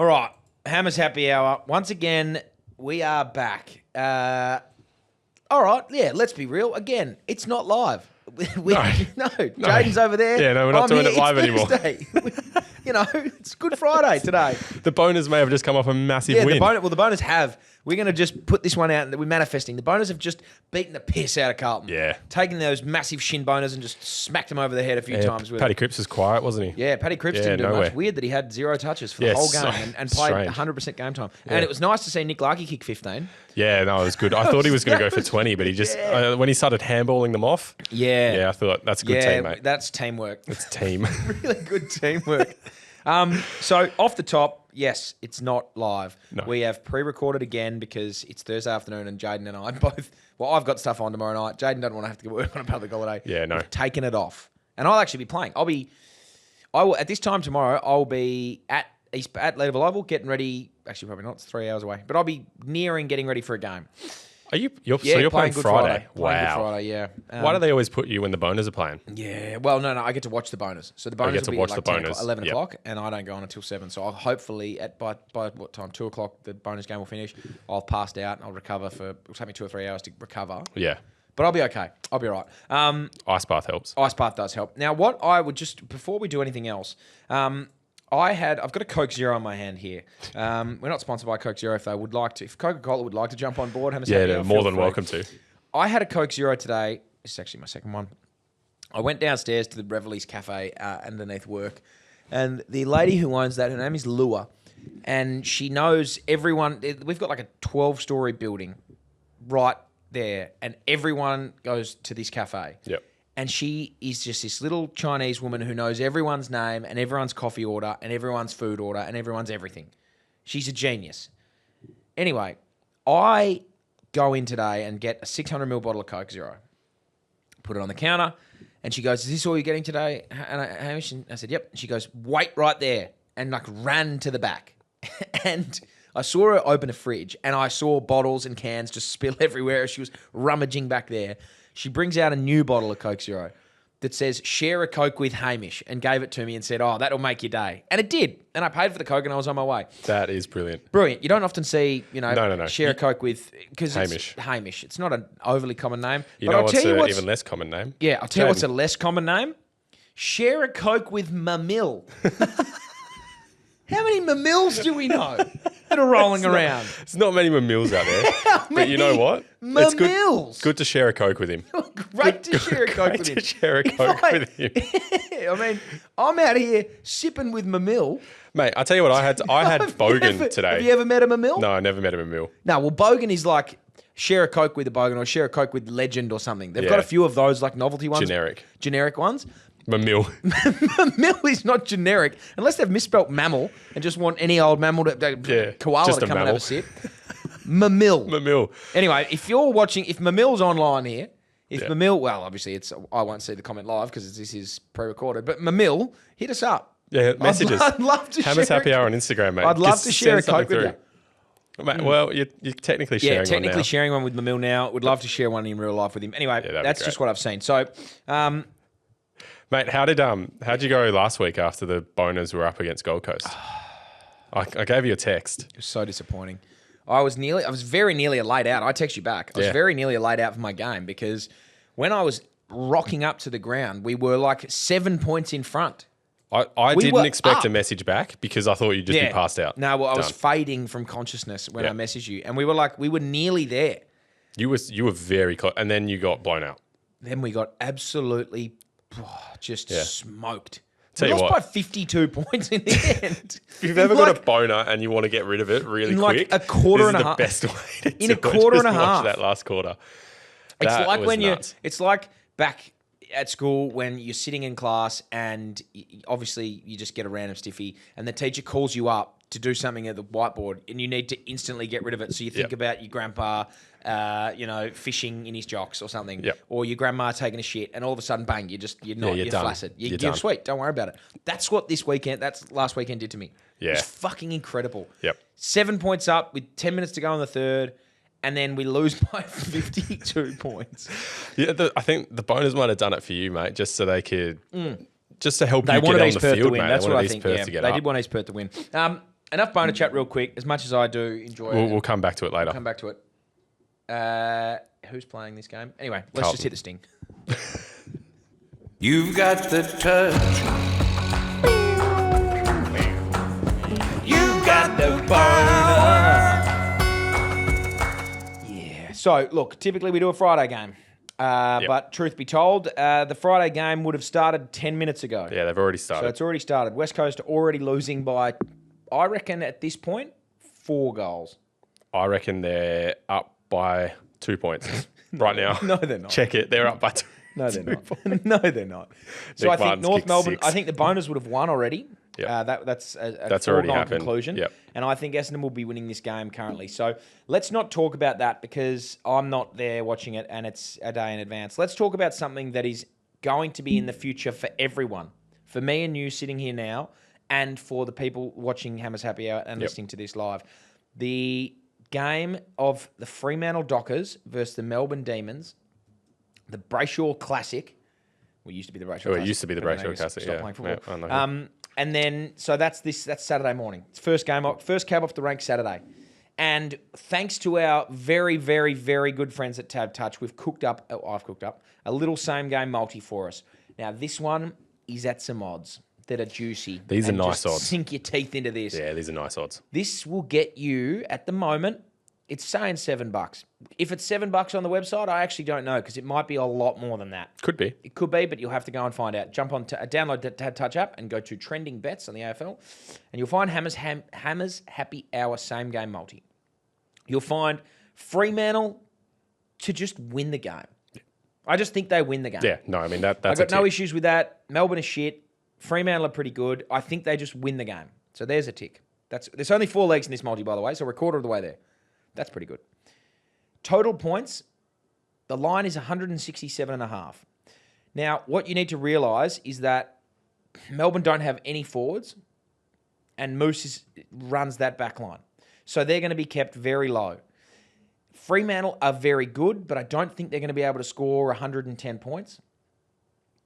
All right, Hammer's Happy Hour. Once again, we are back. All right, yeah, let's be real. Again, it's not live. No, Jaiden's over there. Yeah, no, we're not doing it live anymore. It's Good Friday today. The boners may have just come off a massive win. The boners have. We're going to just put this one out and we're manifesting. The boners have just beaten the piss out of Carlton. Yeah. Taken those massive shin boners and just smacked them over the head a few times. Paddy Cripps was quiet, wasn't he? Yeah, Paddy Cripps didn't do much. Weird that he had 0 touches for the whole game and played 100% game time. Yeah. And it was nice to see Nick Larkey kick 15. Yeah, no, it was good. I thought he was going to go for 20, but he just, when he started handballing them off, I thought that's a good team, mate. That's teamwork. It's team. Really good teamwork. So off the top, yes, it's not live. No. We have pre-recorded again because it's Thursday afternoon and Jaiden and I both... Well, I've got stuff on tomorrow night. Jaiden doesn't want to have to work on a public holiday. Yeah, no. We've taken it off. And I'll actually be playing. I will at this time tomorrow, I'll be at Leadville Oval getting ready. Actually, probably not. It's 3 hours away. But I'll be nearing getting ready for a game. So you're playing Good Friday? Playing Wow. Good Friday, yeah. Why do they always put you when the boners are playing? Yeah, well, no, I get to watch the boners. So the boners get to will be watch like the boners. 11 o'clock, and I don't go on until 7. So I'll hopefully, by what time, 2 o'clock, the bonus game will finish. I'll have passed out, and I'll recover it'll take me 2 or 3 hours to recover. Yeah. But I'll be okay. I'll be all right. Ice bath helps. Ice bath does help. Now, what I would just, before we do anything else, I've got a Coke Zero in my hand here. We're not sponsored by Coke Zero. If they would like to, if Coca-Cola would like to jump on board, they're more than welcome to. I had a Coke Zero today. This is actually my second one. I went downstairs to the Revelle's Cafe underneath work, and the lady who owns that, her name is Lua, and she knows everyone. We've got like a 12-story building right there, and everyone goes to this cafe. Yep. And she is just this little Chinese woman who knows everyone's name and everyone's coffee order and everyone's food order and everyone's everything. She's a genius. Anyway, I go in today and get a 600ml bottle of Coke Zero. Put it on the counter. And she goes, is this all you're getting today? And I said, yep. And she goes, wait right there. And like ran to the back. And I saw her open a fridge and I saw bottles and cans just spill everywhere as she was rummaging back there. She brings out a new bottle of Coke Zero that says, share a Coke with Hamish, and gave it to me and said, oh, that'll make your day. And it did. And I paid for the Coke and I was on my way. That is brilliant. Brilliant. You don't often see, No. share a Coke with... Because Hamish. It's Hamish. It's not an overly common name. But I'll tell you what's even less common name? Yeah, I'll tell you what's a less common name. Share a Coke with Mamil. How many Mamils do we know that are rolling around? There's not many Mamils out there. But you know what? Mamils. It's good to share a Coke with him. Great to share a Coke with him. To share a Coke with him. I mean, I'm out here sipping with Mamil. Mate, I tell you what, I had Bogan today. Have you ever met a Mamil? No, I never met a Mamil. No, well, Bogan is like share a Coke with a Bogan or share a Coke with Legend or something. They've got a few of those like novelty ones. Generic ones. Mamil. Mamil is not generic unless they've misspelt mammal and just want any old mammal koala to come and have a sip. Mamil. Anyway, if you're watching, if Mamil's online here, Mamil, well, obviously I won't see the comment live because this is pre-recorded, but Mamil, hit us up. Yeah, messages. I'd love to Hammer's Happy Hour on Instagram, mate. I'd love to share a Coke with you. Mate, well, you're technically sharing one now. Yeah, technically sharing one with Mamil now. Would love to share one in real life with him. Anyway, that's just what I've seen. So, mate, how'd you go last week after the boners were up against Gold Coast? I gave you a text. It was so disappointing. I was very nearly a laid out. I text you back. I was very nearly a laid out for my game because when I was rocking up to the ground, we were like 7 points in front. I didn't expect a message back because I thought you'd just be passed out. No, well, I was fading from consciousness when I messaged you, and we were nearly there. You were very close, and then you got blown out. Then we got absolutely smoked. We lost by 52 points in the end. If you've ever got a boner and you want to get rid of it really quick, a quarter and a half. This is the best way to in a quarter and a half. Watch that last quarter. It's like back at school when you're sitting in class and obviously you just get a random stiffy and the teacher calls you up to do something at the whiteboard and you need to instantly get rid of it. So you think about your grandpa, fishing in his jocks or something, or your grandma taking a shit, and all of a sudden, bang, you're flaccid. You're sweet. Don't worry about it. That's what last weekend did to me. Yeah. It was fucking incredible. Yep. 7 points up with 10 minutes to go in the third. And then we lose by 52 points. Yeah, I think the boners might have done it for you, mate, just so they could, just to help you get on the field, mate. That's what I think. They did want East Perth to win. enough boner chat real quick. As much as I do enjoy it. We'll come back to it later. Come back to it. Who's playing this game? Anyway, let's just hit the sting. You've got the touch. You've got the boner. Yeah. So, look, typically we do a Friday game. But truth be told, the Friday game would have started 10 minutes ago. Yeah, they've already started. So it's already started. West Coast already losing by, I reckon at this point, 4 goals. I reckon they're up by 2 points right now. No, they're not. Check it. They're up by 2. No, they're not. No, they're not. So I think North Melbourne, 6. I think the Boners would have won already. Yep. That's a That's already foregone happened. conclusion. Yep. And I think Essendon will be winning this game currently. So let's not talk about that because I'm not there watching it and it's a day in advance. Let's talk about something that is going to be in the future for everyone. For me and you sitting here now and for the people watching Hammers Happy Hour and listening to this live. The game of the Fremantle Dockers versus the Melbourne Demons, the Brayshaw Classic. Well, it used to be the Brayshaw Classic. It used to be the Brayshaw Classic, Stop yeah. playing football. Yeah, I know. And then, so that's Saturday morning. It's first cab off the rank Saturday. And thanks to our very, very, very good friends at TABtouch, I've cooked up a little same game multi for us. Now, this one is at some odds that are juicy. These are nice just odds. Sink your teeth into this. Yeah, these are nice odds. This will get you, at the moment, it's saying $7. If it's $7 on the website, I actually don't know because it might be a lot more than that. Could be. It could be, but you'll have to go and find out. Jump on download the TABtouch app and go to trending bets on the AFL, and you'll find Hammers Happy Hour same game multi. You'll find Fremantle to just win the game. I just think they win the game. Yeah, no, I mean that's. I got no issues with that. Melbourne is shit. Fremantle are pretty good. I think they just win the game. So there's a tick. There's only 4 legs in this multi, by the way, so we're a quarter of the way there. That's pretty good. Total points, the line is 167.5. Now, what you need to realise is that Melbourne don't have any forwards and Moose runs that back line. So they're going to be kept very low. Fremantle are very good, but I don't think they're going to be able to score 110 points.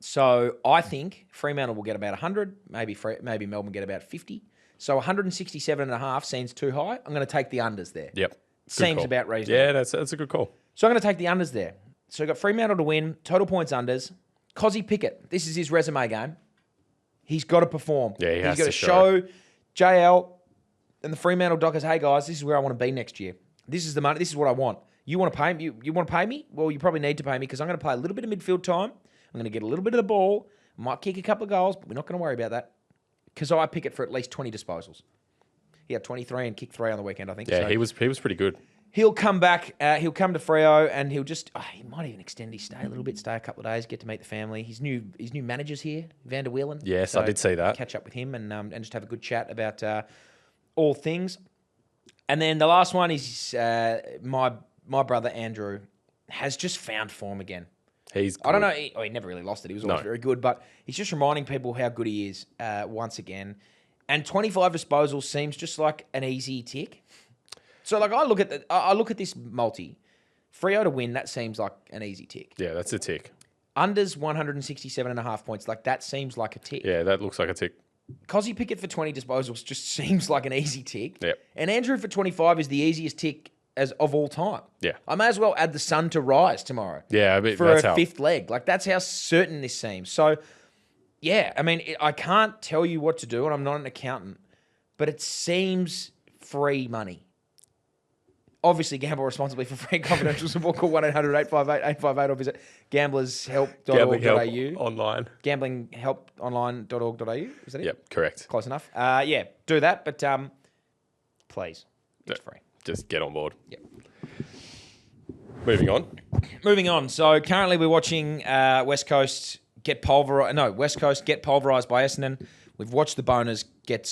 So I think Fremantle will get about 100, maybe Melbourne get about 50. So 167.5 seems too high. I'm going to take the unders there. Yep. Seems call. about reasonable. Yeah, that's a good call. So I'm going to take the unders there. So we've got Fremantle to win, total points unders. Cozzy Pickett, this is his resume game. He's got to perform. Yeah, he has He's got to to show JL and the Fremantle Dockers, hey guys, this is where I want to be next year. This is the money. This is what I want. You want to pay me? You want to pay me? Well, you probably need to pay me because I'm going to play a little bit of midfield time. I'm going to get a little bit of the ball. Might kick a couple of goals, but we're not going to worry about that because I pick it for at least 20 disposals. He had 23 and kicked 3 on the weekend, I think. Yeah, so he was pretty good. He'll come back. He'll come to Freo, and he'll just. He might even extend his stay a little bit. Stay a couple of days, get to meet the family. His new manager's here, Vander Whelan. Yes, So I did see that. Catch up with him and just have a good chat about all things. And then the last one is my brother Andrew has just found form again. He's good. I don't know. He never really lost it. He was always very good, but he's just reminding people how good he is once again. And 25 disposals seems just like an easy tick. So, like, I look at this multi. Freo to win, that seems like an easy tick. Yeah, that's a tick. Unders 167.5 points. Like, that seems like a tick. Yeah, that looks like a tick. Cozzy Pickett for 20 disposals just seems like an easy tick. Yep. And Andrew for 25 is the easiest tick of all time. Yeah. I may as well add the sun to rise tomorrow. Yeah, but for a fifth leg. Like, that's how certain this seems. So, yeah, I mean, I can't tell you what to do, and I'm not an accountant, but it seems free money. Obviously, gamble responsibly for free confidential support. Call 1-800-858-858 or visit gamblershelp.org.au. Online. Gamblinghelponline.org.au. Is that it? Yep, correct. Close enough. Yeah, do that, but please, it's free. Just get on board. Yep. Moving on. So currently we're watching West Coast get pulverized by Essendon. We've watched the Boners get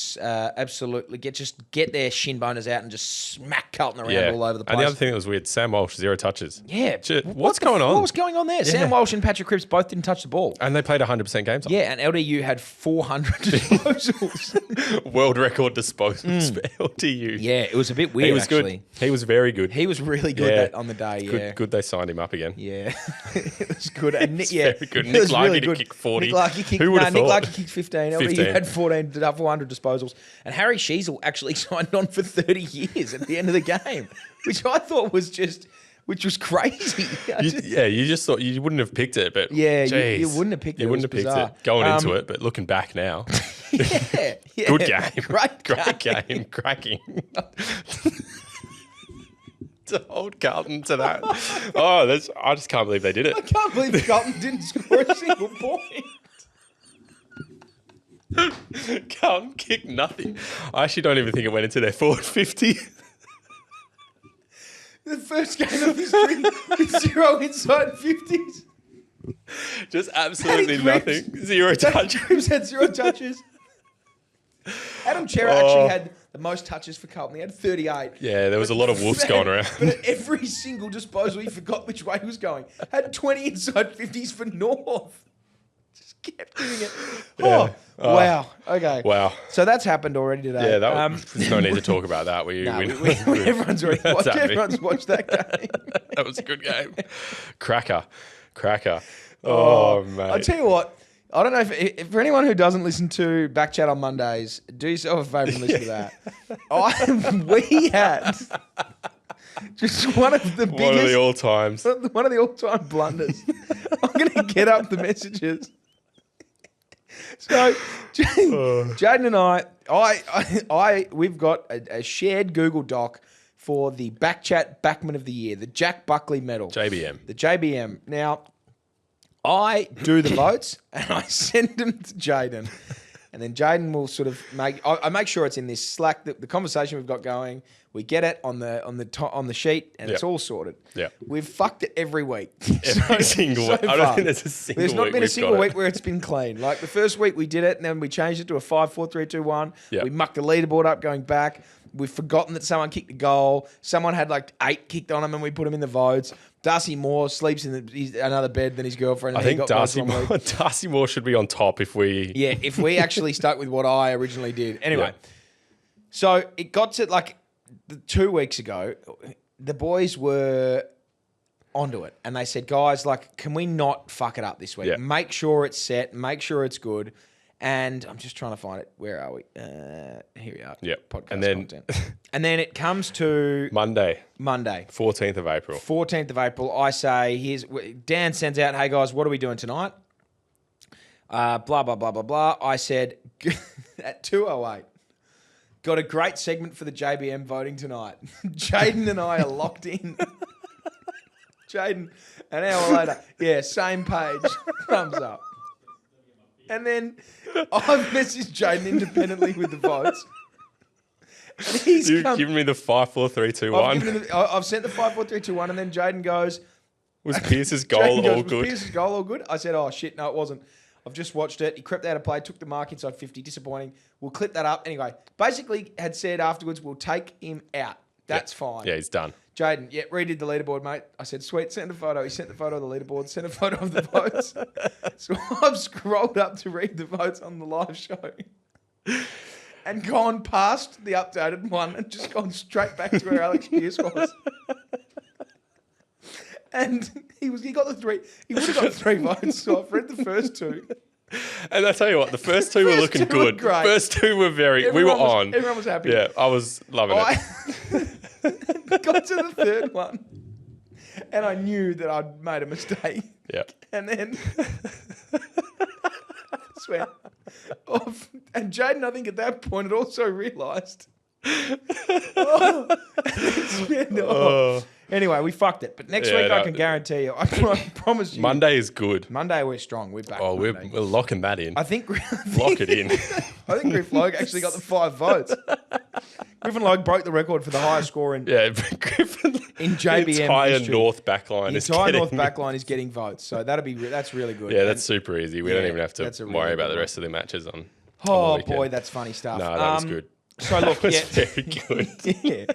their shin boners out and just smack Carlton around all over the place. And the other thing that was weird, Sam Walsh, 0 touches. Yeah. What's going on? What was going on there? Yeah. Sam Walsh and Patrick Cripps both didn't touch the ball. And they played 100% games. Yeah, and LDU had 400 disposals. World record disposals for LDU. Yeah, it was a bit weird, he was actually. Good. He was very good. He was really good on the day, Good they signed him up again. Yeah. It was good. And very good. It Nick was Larky really to good. kick 40. Nick Larky kicked, Who would have thought? Nick Larky kicked 15. LDU had 14 400 100 disposals. And Harry Sheasel actually signed on for 30 years at the end of the game, which I thought was which was crazy. You just thought you wouldn't have picked it, but Yeah, geez, you wouldn't have picked it. You wouldn't have picked it going into it, but looking back now, yeah. good game, Great game, cracking. To hold Carlton to that. I just can't believe they did it. I can't believe Carlton didn't score a single point. Carlton kicked nothing. I actually don't even think it went into their forward 50. The first game of history with 0 inside 50s. Just absolutely Paddy nothing. Cripps- Zero touch. Cripps had 0 touches. Adam Chera actually had the most touches for Carlton. He had 38. Yeah, there was a lot of wolves going around. But at every single disposal, he forgot which way he was going. Had 20 inside 50s for North. Just kept doing it. Yeah. Oh, wow. Okay. Wow. So that's happened already today. Yeah, there's no need to talk about that. Everyone's already watched. Everyone's watched that game. That was a good game. Cracker. Oh, mate. I'll tell you what. I don't know if for anyone who doesn't listen to BackChat on Mondays, do yourself a favour and listen to that. We had just one of the biggest... One of the all-times. One of the all-time blunders. I'm going to get up the messages. So, Jaiden and we've got a shared Google Doc for the BackChat Backman of the Year, the Jack Buckley Medal. JBM. The JBM. Now, I do the votes and I send them to Jaiden. And then Jaiden will sort of I make sure it's in this Slack, the conversation we've got going. We get it on the sheet and it's all sorted. Yeah. We've fucked it every week. Every single week. I don't think there's a single week. There's not been a single week where it's been clean. Like the first week we did it and then we changed it to a 5, 4, 3, 2, 1. Yeah. We mucked the leaderboard up going back. We've forgotten that someone kicked a goal. Someone had like 8 kicked on him and we put him in the votes. Darcy Moore sleeps in another bed than his girlfriend. I think Darcy Moore should be on top if we... Yeah, if we actually stuck with what I originally did. Anyway, So it got to like 2 weeks ago, the boys were onto it. And they said, guys, like, can we not fuck it up this week? Yeah. Make sure it's set. Make sure it's good. And I'm just trying to find it. Where are we? Here we are. Yep. Podcast And then, content. And then it comes to Monday, Monday. 14th of April. 14th of April. I say, Dan sends out, hey guys, what are we doing tonight? Blah, blah, blah, blah, blah. I said, at 2:08, got a great segment for the JBM voting tonight. Jaiden and I are locked in. Jaiden, an hour later, same page, thumbs up. And then I've messaged Jaiden independently with the votes. And You've given me the 5, 4, 3, 2, 1. I've sent the 5, 4, 3, 2, 1, and then Jaiden goes, Was Pierce's goal all good? Was Pierce's goal all good? I said, oh shit, no, it wasn't. I've just watched it. He crept out of play, took the mark inside 50. Disappointing. We'll clip that up. Anyway, basically had said afterwards, we'll take him out. That's fine. Yeah, he's done. Jaiden, redid the leaderboard, mate. I said, sweet, send a photo. He sent the photo of the leaderboard, sent a photo of the votes. So I've scrolled up to read the votes on the live show and gone past the updated one and just gone straight back to where Alex Pierce was. And he got the 3. He would have got 3 votes. So I've read the first 2. And I tell you what, the first 2 were looking good. Great. First 2 were we were on. Everyone was happy. Yeah, I was loving it. Got to the 3rd one, and I knew that I'd made a mistake. Yeah. And then, I swear, and Jaiden, I think at that point, had also realised. Anyway, we fucked it. But next week, I can guarantee you, I promise you. Monday is good. Monday, we're strong. We're back. Oh, we're locking that in. I think Lock it in. I think Griff Logue actually got the 5 votes. Griffin Logue broke the record for the highest score in Griffin in JBM the entire history. North backline. The entire North backline is getting votes, so that's really good. Yeah, that's super easy. We don't even have to really worry about good the rest of the matches on. Oh on the boy, weekend. that's funny stuff. No, that was good. So look, That was very good.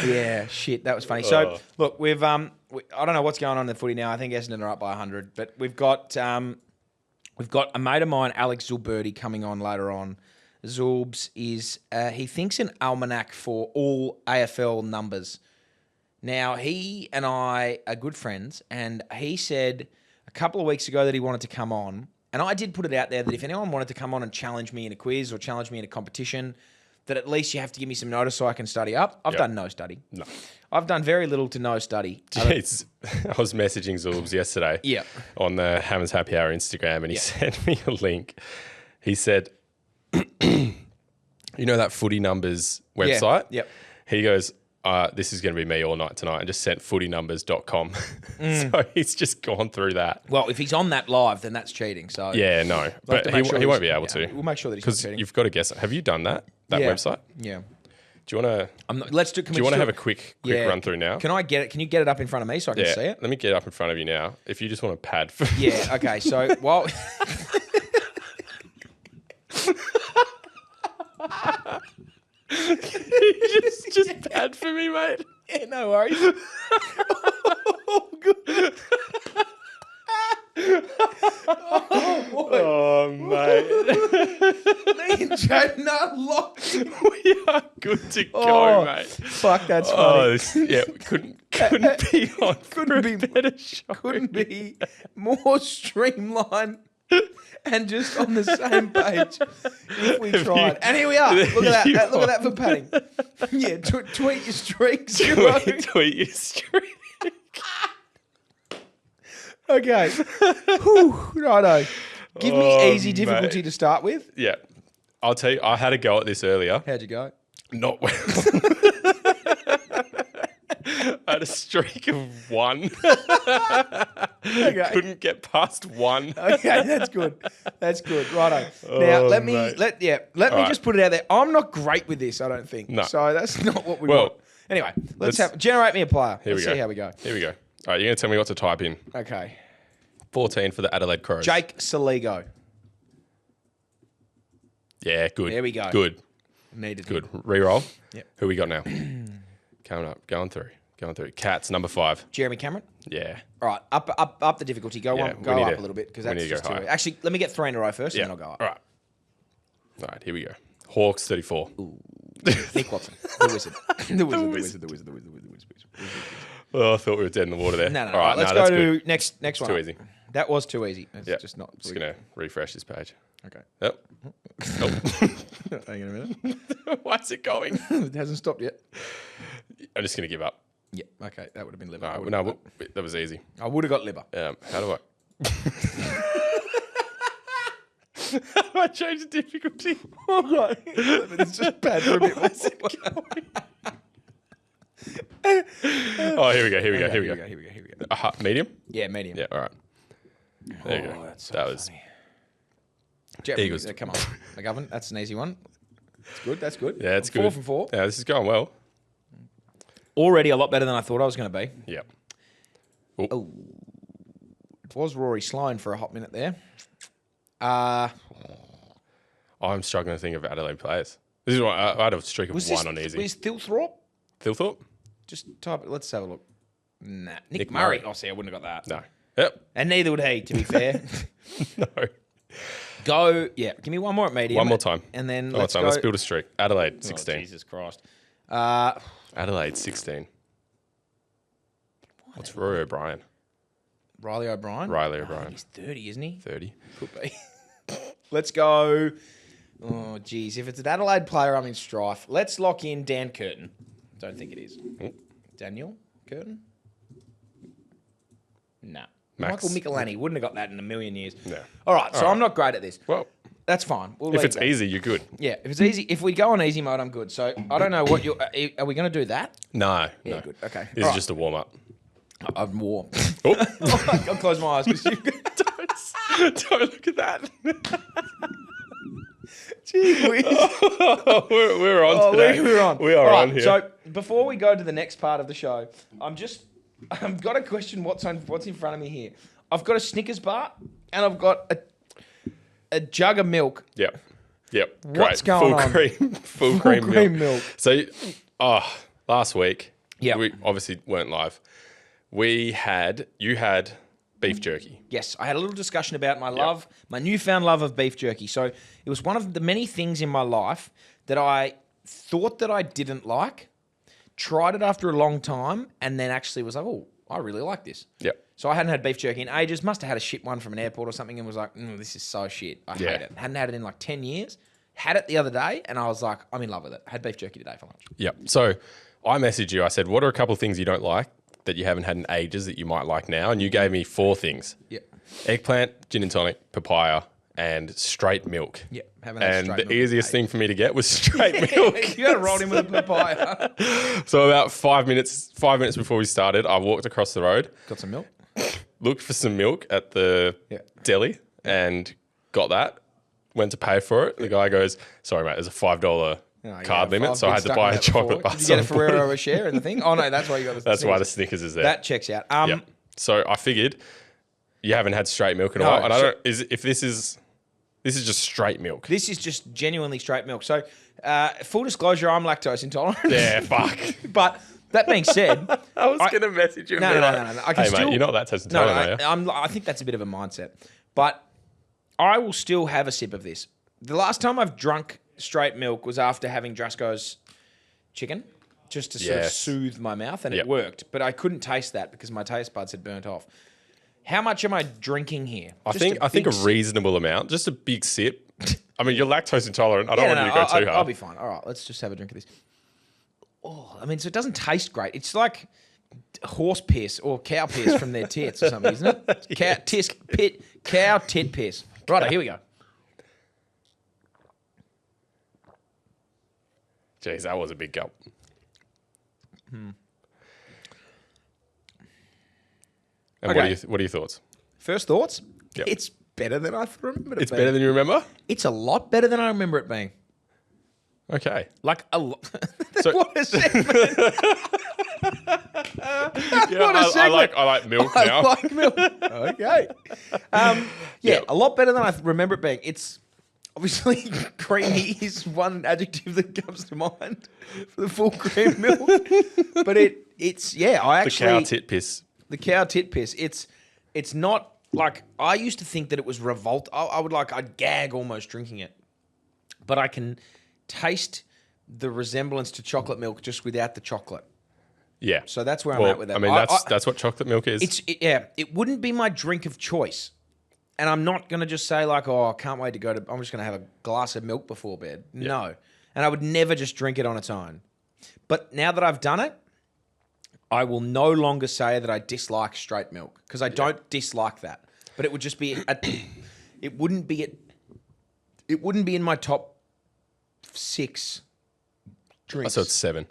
yeah, shit, that was funny. So look, we've I don't know what's going on in the footy now. I think Essendon are up by 100, but we've got a mate of mine, Alex Zulberti, coming on later on. Zulbs is he thinks an almanac for all AFL numbers. Now he and I are good friends, and he said a couple of weeks ago that he wanted to come on, And I did put it out there that if anyone wanted to come on and challenge me in a quiz or challenge me in a competition, that at least you have to give me some notice so I can study up. I've done no study. No. I've done very little to no study. Jeez. I was messaging Zulbs yesterday on the Hammers Happy Hour Instagram, and he sent me a link. He said, you know that Footy Numbers website? Yep. He goes, this is going to be me all night tonight, and just sent footynumbers.com. So he's just gone through that. Well, if he's on that live, then that's cheating. So Yeah, no. But he won't be able to. We'll make sure that he's not Because cheating. you've got to guess. Have you done that website? Yeah. Do you want to... Let's do. Do you want to have a quick run through now? Can I get it? Can you get it up in front of me so I can see it? Let me get it up in front of you now. If you just want a pad for... Yeah. Okay. So while just pad for me, mate. yeah, no worries. Oh, mate. Me and Jaiden are locked in. We are good to go, mate. Fuck, that's funny. We couldn't be on Couldn't be better show. Couldn't be more streamlined and just on the same page if we tried. And here we are. Look at that. Look at that for padding. Yeah, tweet your streaks. Tweet your streak. Okay. Whew, righto. Give me easy difficulty mate. to start with. Yeah. I'll tell you, I had a go at this earlier. How'd you go? Not well. I had a streak of 1. Okay. Couldn't get past 1. Okay, that's good. That's good. Righto. Now let me mate. let me right. just put it out there. I'm not great with this, I don't think. No. So that's not what we Well, want. Anyway, let's generate me a player. Here Let's we go. see how we go. Here we go. All right, you're going to tell me what to type in. Okay. 14 for the Adelaide Crows. Jake Saligo. Yeah, good. There we go. Good. Needed Good. Reroll. Yep. Who we got now? Coming up. Going through. Cats, number 5. Jeremy Cameron. Yeah. All right, up the difficulty. Go Yeah, up we need a to- little bit because we that's need to go just too. higher. Actually, let me get 3 in a row first, Yeah. and then I'll go up. All right. All right, here we go. Hawks, 34. Nick Watson, the wizard, the wizard. Oh, I thought we were dead in the water there. No. All right, let's that's go to good. next one. Too up. easy. That was too easy. It's Yeah. just not. Just going to refresh this page. Okay. Yep. Oh. Hang on a minute. Why is it going? It hasn't stopped yet. I'm just going to give up. Yeah. Okay. That would have been liver. All right, no, that was easy. I would have got liver. How do I? How do I change the difficulty? It's just bad for a bit. Oh, here we go. Here we go. Here we go. Medium? Yeah, medium. Yeah, all right. There you Oh, go. that's so That was funny. Jeff, Eagles. Come on, McGovern. That's an easy one. That's good. That's good. Yeah, it's I'm good. 4 from 4. Yeah, this is going well. Already a lot better than I thought I was going to be. Yeah. Oh, it was Rory Sloane for a hot minute there. I'm I'm struggling to think of Adelaide players. This is what I had a streak of 1 on easy. Was Thilthorpe? Thilthorpe? Just type it. Let's have a look. Nah, Nick Nick Murray. Murray. Oh, see, I wouldn't have got that. No. Yep. And neither would he, to be fair. No. Go. Yeah, give me one more at medium. One more time. And then One more time. go. Let's build a streak. Adelaide, Oh, 16. Jesus Christ. Adelaide, 16. What's Rory O'Brien? Riley O'Brien. Riley Oh, O'Brien. he's 30, isn't he? 30. Could be. Let's go. Oh, geez. If it's an Adelaide player, I'm in strife. Let's lock in Dan Curtin. Don't think it is. Oh. Daniel Curtin? No. Max. Michael Michelani. Wouldn't have got that in a million years. No. All right, so All right. I'm not great at this. Well, That's fine. We'll if leave it's that. easy, you're good. Yeah, if it's easy. If we go on easy mode, I'm good. So I don't know what you're... Are we going to do that? No. Yeah, no. good. Okay. This All is right. just a warm up. I'm warm. Oh. I'll close my eyes because you... Don't look at that. Gee whiz. we're on today. We're on. We are All right, on here. So before we go to the next part of the show, I've got a question. What's in front of me here? I've got a Snickers bar and I've got a jug of milk. Yep. What's Great. going Full on? cream. Full Cream cream milk. So, last week, Yep. we obviously weren't live. You had beef jerky. Yes, I had a little discussion about my newfound love of beef jerky. So it was one of the many things in my life that I thought that I didn't like, tried it after a long time, and then actually was like, oh, I really like this. Yep. So I hadn't had beef jerky in ages. Must have had a shit one from an airport or something and was like, this is so shit. I hate it. Hadn't had it in like 10 years. Had it the other day and I was like, I'm in love with it. Had beef jerky today for lunch. Yep. So I messaged you. I said, what are a couple of things you don't like that you haven't had in ages that you might like now? And you gave me 4 things. Yep. Eggplant, gin and tonic, papaya, and straight milk. Yep. Haven't had And straight the milk in easiest ages. thing for me to get was straight milk. You got to roll in with a papaya. So about 5 minutes before we started, I walked across the road, Got some milk? looked for some milk at the deli and got that. Went to pay for it. The guy goes, sorry, mate, there's a $5 card limit, so I had to buy a chocolate bar. Did you get a Ferrero Rocher in the thing? Oh, no, that's why you got the That's why the Snickers is there. That checks out. Yep. So I figured you haven't had straight milk in a No, while. And so- this is just straight milk. This is just genuinely straight milk. So, full disclosure, I'm lactose intolerant. Yeah, fuck. But that being said, I was going to message you. No. I can Hey, still, mate, you're not lactose No, intolerant, are you? I think that's a bit of a mindset. But I will still have a sip of this. The last time I've drunk straight milk was after having Drasco's chicken, just to sort of soothe my mouth, and it worked. But I couldn't taste that because my taste buds had burnt off. How much am I drinking here? I think a big sip. reasonable amount, just a big sip. I mean, you're lactose intolerant. I don't want you to go too hard. I'll be fine. All right, let's just have a drink of this. Oh, I mean, so it doesn't taste great. It's like horse piss or cow piss from their tits or something, isn't it? Cow tit piss. Right, here we go. Jeez, that was a big gulp. And Okay. what are your thoughts? First thoughts? Yep. It's better than I remember it It's being. better than you remember? It's a lot better than I remember it being. Okay. Like a lot. So- What a segment. Yeah, What a segment. I like milk now. I like milk. Okay. A lot better than I remember it being. It's obviously creamy is one adjective that comes to mind for the full cream milk. But it's I actually The cow tit piss. The cow tit piss. It's not like I used to think that it was revolt. I'd gag almost drinking it, but I can taste the resemblance to chocolate milk just without the chocolate. Yeah. So that's where I'm at with that. I mean, that's what chocolate milk is. It wouldn't be my drink of choice. And I'm not going to just say like, I can't wait to I'm just going to have a glass of milk before bed. Yeah. No. And I would never just drink it on its own. But now that I've done it, I will no longer say that I dislike straight milk because I don't dislike that. But it would just be, it wouldn't be in my top 6 drinks. So it's 7.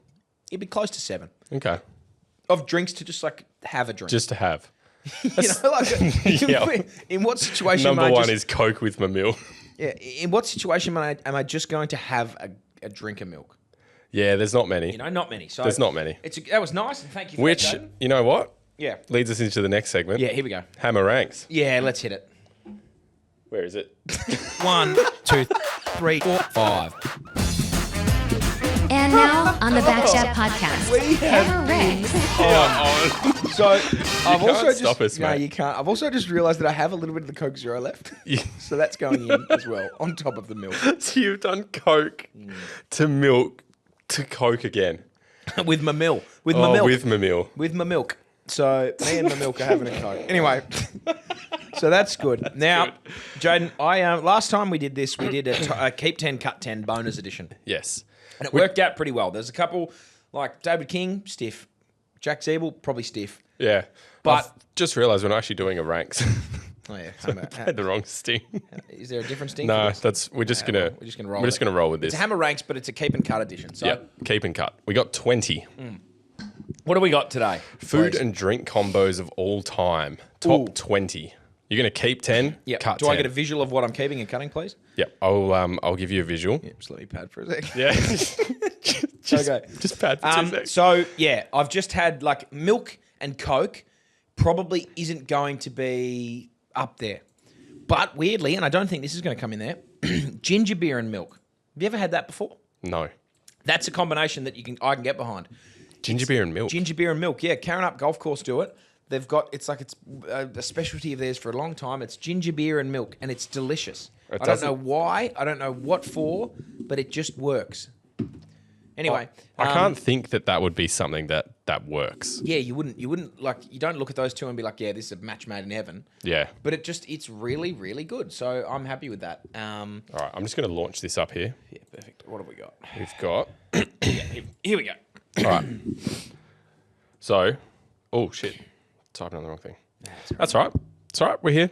It'd be close to 7 Okay. of drinks to just like have a drink. Just to have. In what situation? Number 1 is Coke with my milk. Yeah. In what situation am I just going to have a drink of milk? Yeah, there's not many. Not many. So There's not many. That was nice, and thank you for Which, that, Jaiden. you know what? Yeah. Leads us into the next segment. Yeah, here we go. Hammer ranks. Yeah, let's hit it. Where is it? 1, 2, 3, 4, 5. And now on the BackChat podcast, Hammer ranks. So I've also can't just stop us, no, mate. you can't. I've also just realised that I have a little bit of the Coke Zero left, Yeah. so that's going in as well on top of the milk So you've done Coke to milk to Coke again. with my milk. With my milk. With my milk. So me and my milk are having a Coke. Anyway, so that's good. Now, Jaiden, last time we did this, we did a Keep 10, Cut 10 bonus edition. Yes. And it worked out pretty well. There's a couple, like David King, stiff. Jack Siebel, probably stiff. Yeah. But- I've just realised we're not actually doing a ranks. Oh, yeah. Had the wrong sting. Is there a different sting? No, for this? we're just gonna roll. We're just gonna roll with this. It's a Hammer Ranks, but it's a Keep and Cut edition. So Yeah, keep and cut. We got 20 what do we got today? food please? and drink combos of all time. Top Ooh. 20. You're gonna keep 10. Yep. Cut Do 10. I get a visual of what I'm keeping and cutting, please? Yep. I'll give you a visual. Yep, just let me pad for a sec. Yeah. just, Okay. Just pad for 2 seconds. So, yeah, I've just had like milk and Coke probably isn't going to be up there. But weirdly, and I don't think this is going to come in there, ginger beer and milk. Have you ever had that before? No. That's a combination that I can get behind. Ginger beer and milk. Ginger beer and milk, yeah. Karen Up Golf Course do it. They've got, it's a specialty of theirs for a long time. It's ginger beer and milk, and it's delicious. I don't know why. I don't know what for, but it just works. Anyway. I can't think that would be something that that works. Yeah, you wouldn't like, you don't look at those two and be like, yeah, this is a match made in heaven. Yeah. But it's really, really good. So I'm happy with that. All right, I'm just going to launch this up here. Yeah, perfect. What have we got? We've got... Here we go. All right. So, oh, shit. Typing on the wrong thing. That's all right. It's all right. We're here.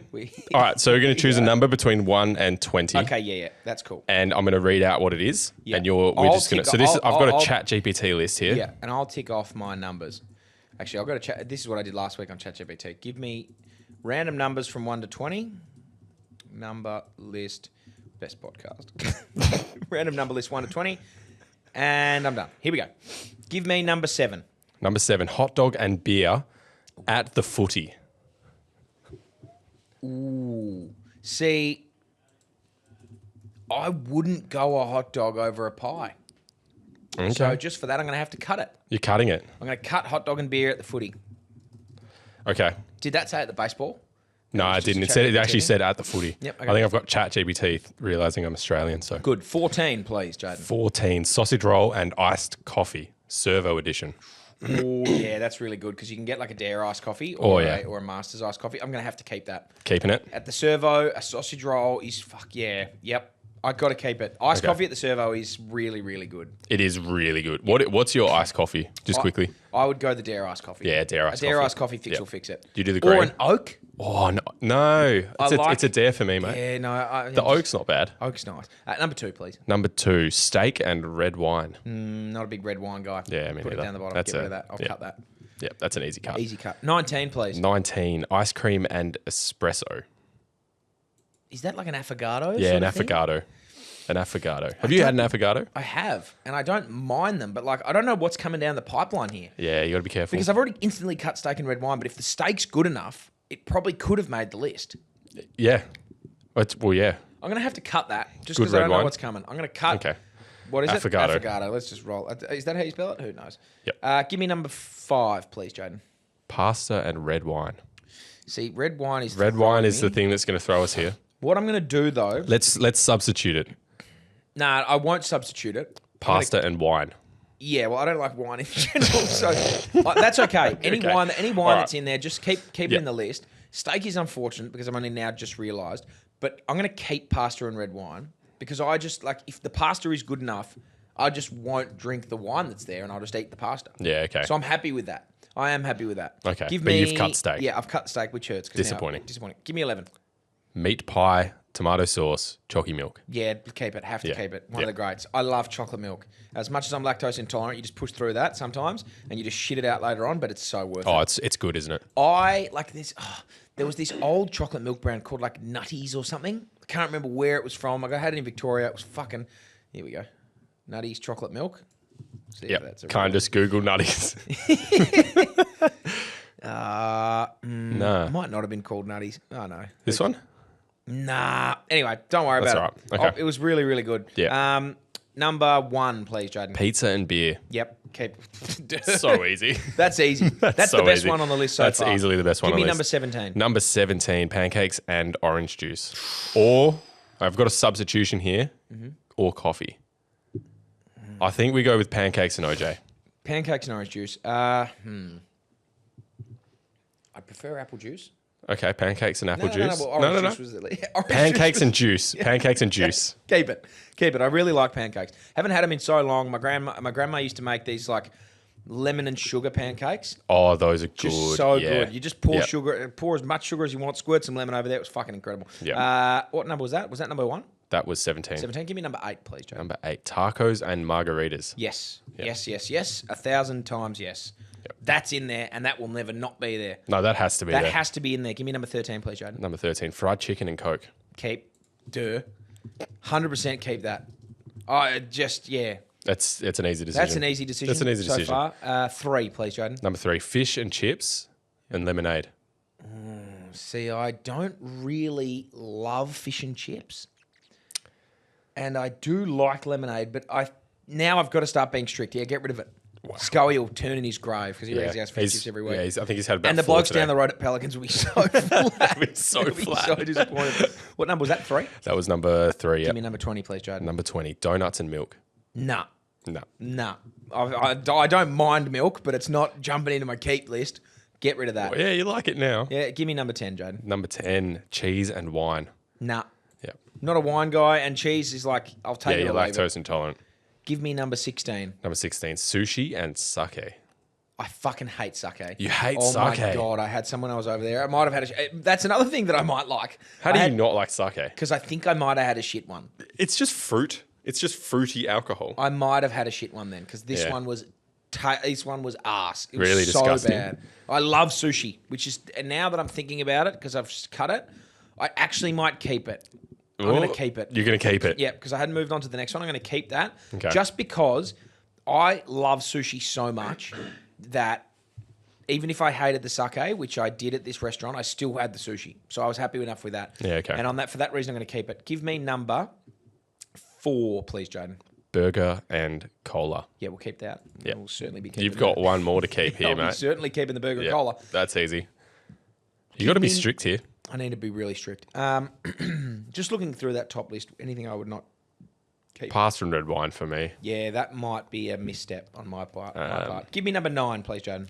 All right, so we're going to choose a number between 1 and 20. Okay, yeah. That's cool. And I'm going to read out what it is. Yeah. And we're I'll just going to... tick- So this is, I've got I'll- a chat GPT list here. Yeah, and I'll tick off my numbers. Actually, I've got to chat. This is what I did last week on ChatGPT. Give me random numbers from 1 to 20. Number list, best podcast. Random number list 1 to 20. And I'm done. Here we go. Give me number 7. Number 7, hot dog and beer at the footy. Ooh. See, I wouldn't go a hot dog over a pie. Okay. So just for that, I'm going to have to cut it. You're cutting it. I'm going to cut hot dog and beer at the footy. Okay. Did that say at the baseball? No, I just didn't. a It said it ChatGPT actually thing? said at the footy. Yep, okay. I think I've got ChatGPT realizing I'm Australian. So Good. 14, please, Jaiden. 14 sausage roll and iced coffee, servo edition. Oh, yeah, that's really good because you can get like a Dare iced coffee Oh, or, yeah. or a Master's iced coffee. I'm going to have to keep that. Keeping it. At the servo, a sausage roll is fuck yeah. Yep. I got to keep it. Iced Okay. coffee at the servo is really, really good. It is really good. What's your iced coffee? Just quickly. I would go the Dare iced coffee. Yeah, Dare iced A Dare coffee. iced coffee fix Yep. will fix it. Do you do the Or green? an oak. Oh, no. It's a dare for me, mate. Yeah, no. The oak's not bad. Oak's nice. Number 2, please. Number 2, steak and red wine. Not a big red wine guy. Yeah, me Put it neither. down the bottom. That's Get rid a- of that. I'll yeah. cut that. Yeah, that's an easy cut. Easy cut. 19, please. 19, ice cream and espresso. Is that like an affogato? Yeah, sort an of thing? affogato. An affogato. Have you had an affogato? I have, and I don't mind them, but like I don't know what's coming down the pipeline here. Yeah, you got to be careful. Because I've already instantly cut steak and red wine, but if the steak's good enough, it probably could have made the list. Yeah. Well, yeah. I'm going to have to cut that just Good because I red don't know wine. what's coming. I'm going to cut. Okay. What is Affogato. it? Affogato. Let's just roll. Is that how you spell it? Who knows? Yep. Give me number 5, please, Jaiden. Pasta and red wine. See, red wine is Red wine is the thing that's going to throw us here. What I'm going to do though. Let's substitute it. Nah, I won't substitute it. Pasta and wine. Yeah, well, I don't like wine in general, so that's okay. Any Okay. wine All that's right. in there, just keep it Yeah. in the list. Steak is unfortunate because I'm only now just realised, but I'm going to keep pasta and red wine because I just like if the pasta is good enough, I just won't drink the wine that's there and I'll just eat the pasta. Yeah, okay. So I'm happy with that. I am happy with that. Okay, Give but me, you've cut steak. Yeah, I've cut steak, which hurts. 'Cause now- Disappointing. Disappointing. Give me 11. Meat pie, tomato sauce, chalky milk. Yeah, keep it. Have to Yeah. keep it. One Yeah. of the greats. I love chocolate milk. As much as I'm lactose intolerant, you just push through that sometimes, and you just shit it out later on. But it's so worth Oh, it. it's good, isn't it? I like this. There was this old chocolate milk brand called like Nutties or something. I can't remember where it was from. I had it in Victoria. It was fucking. Here we go. Nutties chocolate milk. See if Yeah. that's a Can't just Google nutties. Nah. Might not have been called Nutties. Oh no. This one? Nah. Anyway, don't worry That's about it. all right. Okay. It was really, really good. Yeah. Number 1, please, Jaiden. Pizza and beer. Yep. Keep. So easy. That's easy. That's so the best easy. one on the list so That's far. easily the best one Give on me the number list. 17. Number 17, pancakes and orange juice. Or, I've got a substitution here, or coffee. I think we go with pancakes and OJ. Pancakes and orange juice. I prefer apple juice. Okay, pancakes and apple juice. well, orange juice was the orange Pancakes juice and juice. Pancakes and juice. Keep it. Keep it. I really like pancakes. Haven't had them in so long. My grandma used to make these like lemon and sugar pancakes. Oh, those are Just good. so Yeah. good. You just pour Yep. sugar, pour as much sugar as you want, squirt some lemon over there. It was fucking incredible. Yep. What number was that? Was that number 1? That was 17. 17. Give me number 8, please, Joe. Number 8, tacos and margaritas. Yes. Yep. Yes. 1,000 times yes. Yep. That's in there, and that will never not be there. No, that has to be That there. has to be in there. Give me number 13, please, Jaiden. Number 13, fried chicken and Coke. Keep. 100% keep that. I just, yeah. It's an easy decision. That's an easy decision. That's an easy decision. So far. 3, please, Jaiden. Number 3, fish and chips and lemonade. See, I don't really love fish and chips. And I do like lemonade, but now I've got to start being strict. Yeah, get rid of it. Wow. Scully will turn in his grave because he reckons he has fish and chips every week. Yeah, I think he's had about And the 4 blokes today. down the road at Pelicans will be so flat. He'll be so He'll be flat. so disappointed. What number was that? 3? That was number 3, yeah. Give me number 20, please, Jaiden. Number 20, donuts and milk. Nah. No. Nah. I don't mind milk, but it's not jumping into my keep list. Get rid of that. Well, yeah, you like it now. Yeah, give me number 10, Jaiden. Number 10, cheese and wine. Nah. Yep. Not a wine guy, and cheese is like, I'll take Yeah, it you're away. lactose intolerant. Give me number 16. Number 16, sushi and sake. I fucking hate sake. You hate sake? Oh sake? my God, I had someone I was over there. I might have had that's another thing that I might like. How do you not like sake? Because I think I might have had a shit one. It's just fruit. It's just fruity alcohol. I might have had a shit one then, because this Yeah. one was arse. It Really was so disgusting. bad. I love sushi, which is, and now that I'm thinking about it, because I've cut it, I actually might keep it. I'm going to keep it. You're going to keep it? Yeah, because I hadn't moved on to the next one. I'm going to keep that. Okay. Just because I love sushi so much that even if I hated the sake, which I did at this restaurant, I still had the sushi. So I was happy enough with that. Yeah, okay. And for that reason, I'm going to keep it. Give me number 4, please, Jaiden. Burger and cola. Yeah, we'll keep that. Yeah. We'll certainly be keeping You've got that. one more to keep here, I'll be mate. certainly keeping the burger and Yeah, cola. that's easy. You got to be strict here. I need to be really strict. Just looking through that top list, anything I would not keep. Pasta and red wine for me. Yeah, that might be a misstep on my part. Give me number 9, please, Jaiden.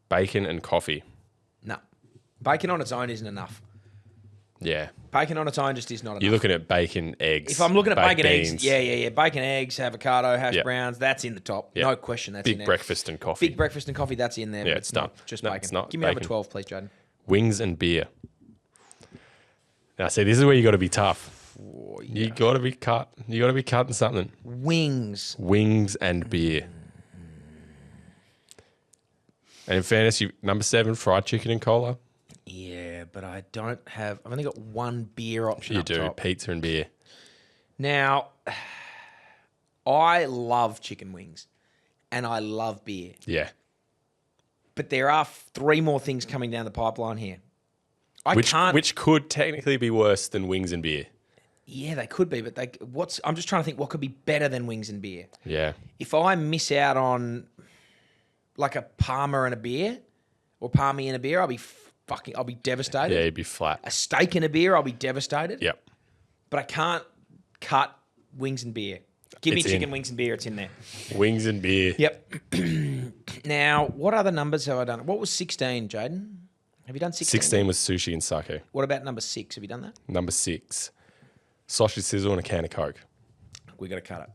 Bacon and coffee. No. Bacon on its own isn't enough. Yeah. Bacon on its own just is not enough. You're looking at bacon, eggs. If I'm looking at baked bacon, beans. eggs, yeah. Bacon, eggs, avocado, hash Yep. browns, that's in the top. Yep. No question, that's in Big there. breakfast and coffee. Big breakfast and coffee, that's in there. Yeah, but it's not done. just No, bacon. it's not Give me number bacon. 12, please, Jaiden. Wings and beer. Now, see, this is where you got to be tough. Oh, You got to be cut. You got to be cutting something. Wings. Wings and beer. And in fairness, number 7, fried chicken and cola. Yeah, but I don't have. I've only got one beer option. You up do top. pizza and beer. Now, I love chicken wings, and I love beer, Yeah. but there are 3 more things coming down the pipeline here. Which could technically be worse than wings and beer. Yeah, they could be, but I'm just trying to think what could be better than wings and beer. Yeah. If I miss out on like a Parma and a beer, or Parmy and a beer, I'll be devastated. Yeah, you'd be flat. A steak and a beer, I'll be devastated. Yep. But I can't cut wings and beer. Give me It's chicken in. wings and beer, it's in there. Wings and beer. Yep. Now, what other numbers have I done? What was 16, Jaiden? Have you done 16? 16 was sushi and sake. What about number 6? Have you done that? Number 6, sausage sizzle and a can of Coke. We got to cut it.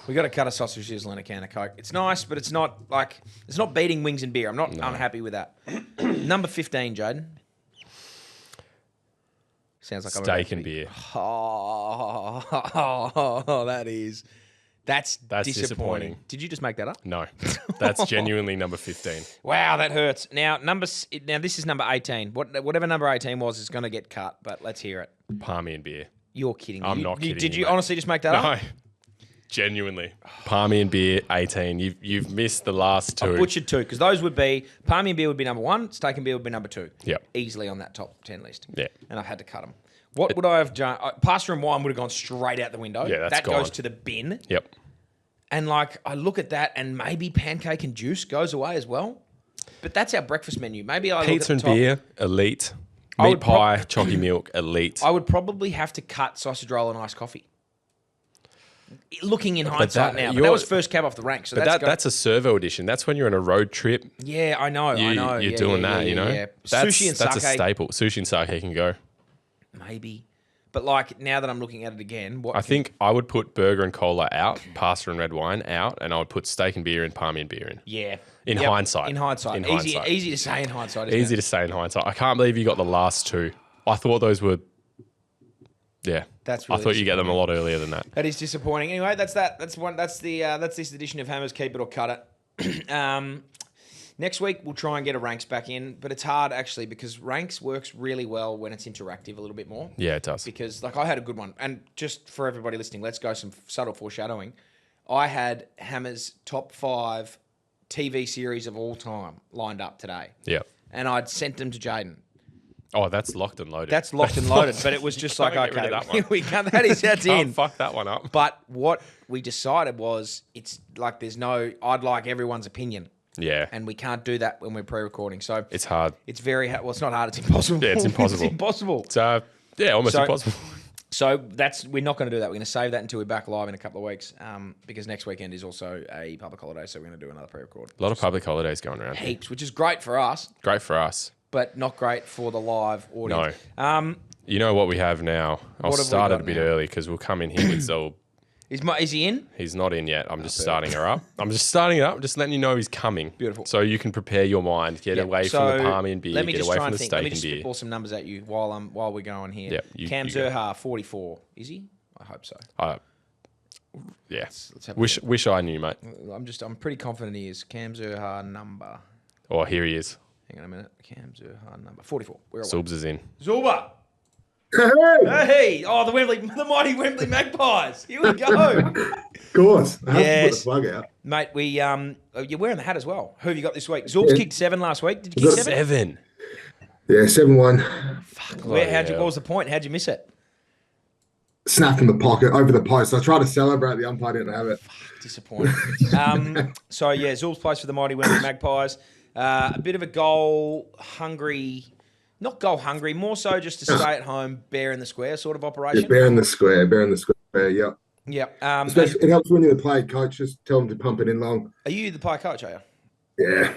We got to cut a sausage sizzle and a can of Coke. It's nice, but it's not beating wings and beer. I'm not unhappy with that. Number 15, Jaiden. Sounds like I'm about Steak to and be- beer. Oh, that's disappointing. Did you just make that up? No, that's genuinely number 15. Wow, that hurts. Now this is number 18. Whatever number 18 was is going to get cut, but let's hear it. Palmy and beer. You're kidding me. I'm not kidding Did you, you mate. honestly just make that up? No, genuinely. Palmy and beer, 18. You've missed the last 2. I butchered 2 because those would be Palmy and beer would be number 1, steak and beer would be number 2. Yep. Easily on that top 10 list. Yeah. And I've had to cut them. What would I have done? Pasta and wine would have gone straight out the window. Yeah, that's that gone. goes to the bin. Yep. And I look at that and maybe pancake and juice goes away as well. But that's our breakfast menu. Maybe I Pizza look and at the top. beer, elite. I Meat would pie, chalky milk, elite. I would probably have to cut sausage roll and iced coffee. Looking in hindsight now, but that was first cab off the rank. So But that's a servo edition. That's when you're on a road trip. yeah, I know. You're Yeah, doing yeah, that, yeah, you know? yeah. That's, Sushi and that's a sake, staple. Sushi and sake can go. maybe. But now that I'm looking at it again, I think I would put burger and cola out, pasta and red wine out, and I would put steak and beer and palmy and beer in. yeah. In Yep, hindsight. In hindsight. In Easy, hindsight. easy to say in hindsight. Isn't Easy it? to say in hindsight. I can't believe you got the last 2. I thought those were, yeah. That's I really thought you get them a lot earlier than that. That is disappointing. Anyway, that's that. That's this edition of Hammers Keep It or Cut It. Next week we'll try and get a ranks back in, but it's hard actually because ranks works really well when it's interactive a little bit more. Yeah, it does. Because I had a good one, and just for everybody listening, let's go some subtle foreshadowing. I had Hammer's top 5 TV series of all time lined up today. Yeah. And I'd sent them to Jaiden. Oh, that's locked and loaded. That's locked and loaded, but it was just like, Can't get okay, rid of that one. we can't, that's Can't in. fuck that one up. But what we decided was it's like I'd like everyone's opinion. Yeah. And we can't do that when we're pre-recording. So It's hard. it's very hard. Well, it's not hard. It's impossible. Yeah, it's impossible. It's impossible. It's, yeah, almost So- impossible. So we're not going to do that. We're going to save that until we're back live in a couple of weeks, because next weekend is also a public holiday, so we're going to do another pre-record. A lot of public holidays going around. Heaps, which is great for us. Great for us. But not great for the live audience. No. You know what we have now? I'll start it a bit early because we'll come in here with Zul. Is he in? He's not in yet. I'm just starting her up. I'm just starting it up. Just letting you know he's coming. Beautiful. So you can prepare your mind. Get away from the palmy and beer. Let me get just away try from and the think. steak Let me and just beer. spitball some numbers at you while we're going here. Yep, Cam Zurhaar, 44. Is he? I hope so. Yeah. Let's have Wish I knew, mate. I'm pretty confident he is. Cam Zurhaar number. Oh, here he is. Hang on a minute. Cam Zurhaar number 44. We're away. Subs is in. Zuba. Hey! Oh, the mighty Wembley Magpies. Here we go. Of course. I have to put the plug out. Mate, you're wearing the hat as well. Who have you got this week? Zulb's kicked 7 last week. Did you kick 7? 7. Yeah, 7-1. Fuck. What was the point? How'd you miss it? Snap in the pocket, over the post. I tried to celebrate, the umpire didn't have it. Disappointing. So, yeah, Zulb's plays for the mighty Wembley Magpies. A bit of a goal-hungry... Not goal hungry, more so just to stay at home, bear in the square sort of operation. Yeah, bear in the square, yep. Yep. Especially, it helps when you're the player coach, just tell them to pump it in long. Are you the player coach, are you? Yeah.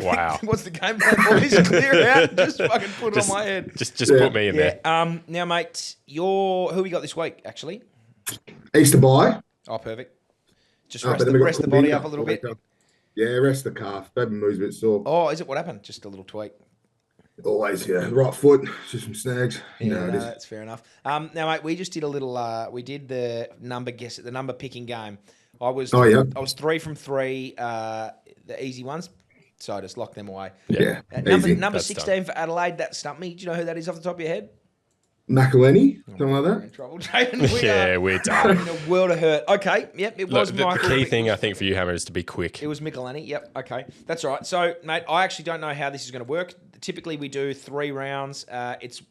Wow. What's the game plan, boys? Clear it out. Just fucking put it on my head. Just put me in there. Now, mate, who we got this week, actually? Easter bye. Oh, perfect. Just rest the body up a little bit. Yeah, rest the calf. Baby moves a bit sore. Oh, is it? What happened? Just a little tweak. Always, yeah. Right foot, just some snags. That's fair enough. Now, mate, we just did a little. We did the number picking game. I was 3 from 3, the easy ones. So I just locked them away. Yeah. Number 16 for Adelaide. That stumped me. Do you know who that is off the top of your head? McElhenney, something like that. In trouble, Jaiden. We're done. In a world of hurt. Okay, yep, it was Michael. The key thing, I think, for you, Hammer, is to be quick. It was Michelini. Yep, okay. That's all right. So, mate, I actually don't know how this is going to work. Typically, we do 3 rounds. If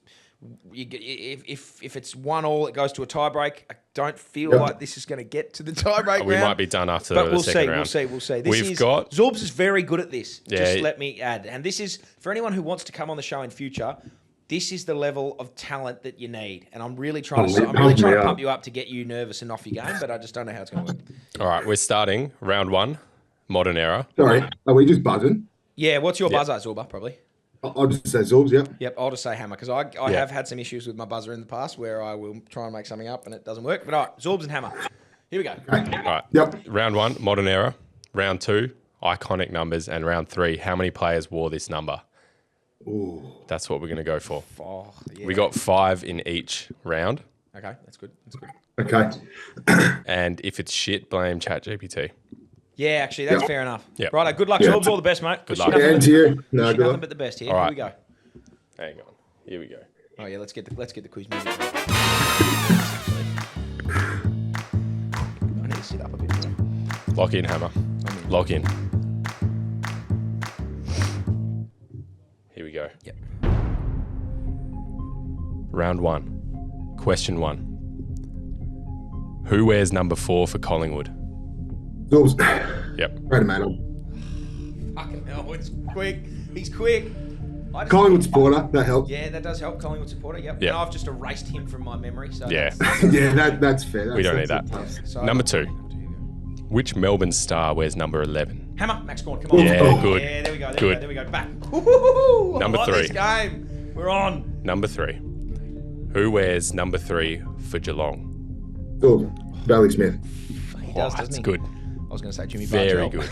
it's 1-1, it goes to a tiebreak. I don't feel like this is going to get to the tiebreak round. We might be done after the second round. We'll see. Got Zorbs is very good at this. Yeah. Just let me add. And this is, for anyone who wants to come on the show in future, this is the level of talent that you need. And I'm really trying to pump you up to get you nervous and off your game, but I just don't know how it's going to work. All right, we're starting round 1, modern era. Sorry, are we just buzzing? Yeah, what's your buzzer, Zorba, probably? I'll just say Zorbs, yep. Yep, I'll just say Hammer, because I have had some issues with my buzzer in the past where I will try and make something up and it doesn't work. But all right, Zorbs and Hammer. Here we go. Okay. All right. Yep. Round 1, modern era. Round 2, iconic numbers. And round 3, how many players wore this number? Ooh. That's what we're going to go for. Oh, yeah. We got 5 in each round. Okay, that's good. Okay. And if it's shit, blame ChatGPT. Yeah, actually, that's fair enough. Yep. Right, good luck, Zorbs. All the best, mate. Good luck. And to you. No, good Nothing luck. but the best here. All right. Here we go. Hang on. Here we go. Oh yeah, let's get the quiz music. I need to sit up a bit more. Lock in, Hammer. Lock in. Here we go. Yep. Round 1. Question 1. Who wears number 4 for Collingwood? Zorbs. Yep. Right, man. Fucking hell, it's quick. He's quick. Collingwood supporter, that helps. Yeah, that does help. Collingwood supporter, yep. Yep. And I've just erased him from my memory. So Yeah. Yeah, that's fair. We don't need that. So, Number 2. Which Melbourne star wears number 11? Hammer, Max Gorn, come on. Yeah, good. Yeah, there we go. Good. There we go. Back. Woo-hoo-hoo-hoo. Number I like 3. This game. We're on. Number 3. Who wears number 3 for Geelong? Zorbs. Bailey Smith. He does, doesn't That's he? good. I was going to say Jimmy Very Bargell. good.